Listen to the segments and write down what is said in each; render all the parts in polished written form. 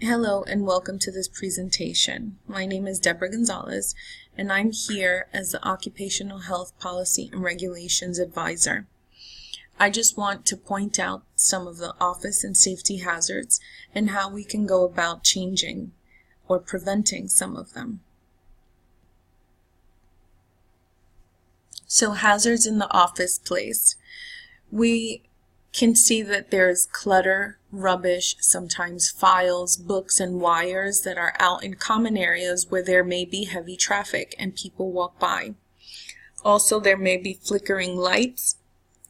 Hello and welcome to this presentation. My name is Deborah Gonzalez and I'm here as the Occupational Health Policy and Regulations Advisor. I just want to point out some of the office and safety hazards and how we can go about changing or preventing some of them. So hazards in the office place. We can see that there's clutter, rubbish, sometimes files, books, and wires that are out in common areas where there may be heavy traffic and people walk by. Also, there may be flickering lights,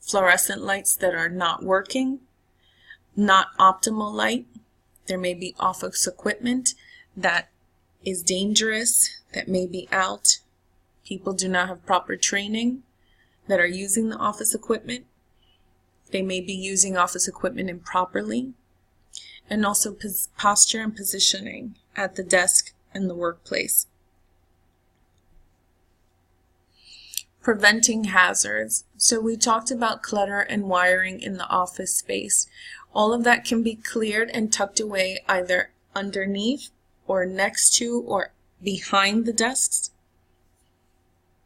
fluorescent lights that are not working, not optimal light. There may be office equipment that is dangerous, that may be out. People do not have proper training that are using the office equipment. They may be using office equipment improperly, and also posture and positioning at the desk and the workplace. Preventing hazards. So we talked about clutter and wiring in the office space. All of that can be cleared and tucked away either underneath or next to or behind the desks.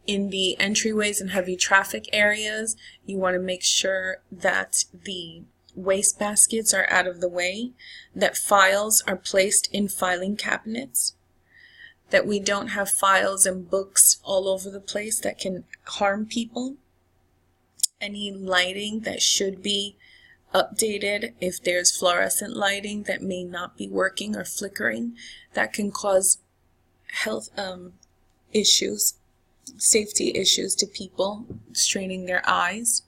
In the entryways and heavy traffic areas, you want to make sure that the waste baskets are out of the way, that files are placed in filing cabinets, that we don't have files and books all over the place that can harm people. Any lighting that should be updated, if there's fluorescent lighting that may not be working or flickering, that can cause health issues. Safety issues to people, straining their eyes.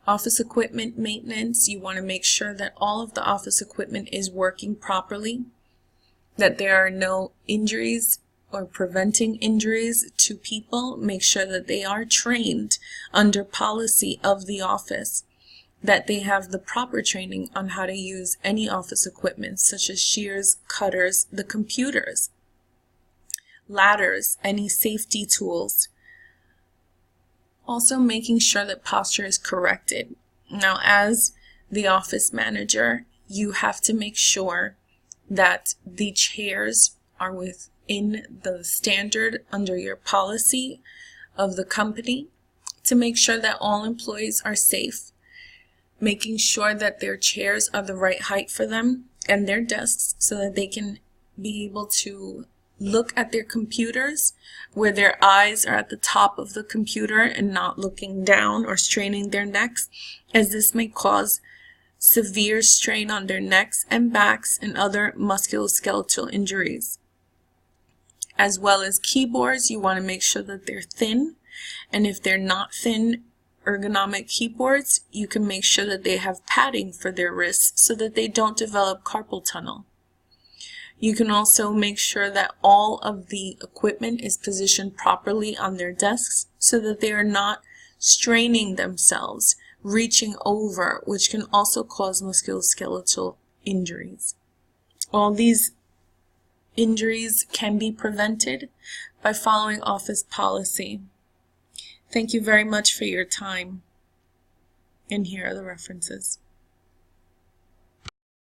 Office equipment maintenance, you want to make sure that all of the office equipment is working properly, that there are no injuries or preventing injuries to people. Make sure that they are trained under policy of the office, that they have the proper training on how to use any office equipment such as shears, cutters, the computers, ladders, any safety tools. Also making sure that posture is corrected. Now, as the office manager, you have to make sure that the chairs are within the standard under your policy of the company, to make sure that all employees are safe, making sure that their chairs are the right height for them and their desks so that they can be able to look at their computers where their eyes are at the top of the computer and not looking down or straining their necks, as this may cause severe strain on their necks and backs and other musculoskeletal injuries. As well as keyboards, you want to make sure that they're thin, and if they're not thin ergonomic keyboards, you can make sure that they have padding for their wrists so that they don't develop carpal tunnel. You can also make sure that all of the equipment is positioned properly on their desks so that they are not straining themselves, reaching over, which can also cause musculoskeletal injuries. All these injuries can be prevented by following office policy. Thank you very much for your time, and here are the references.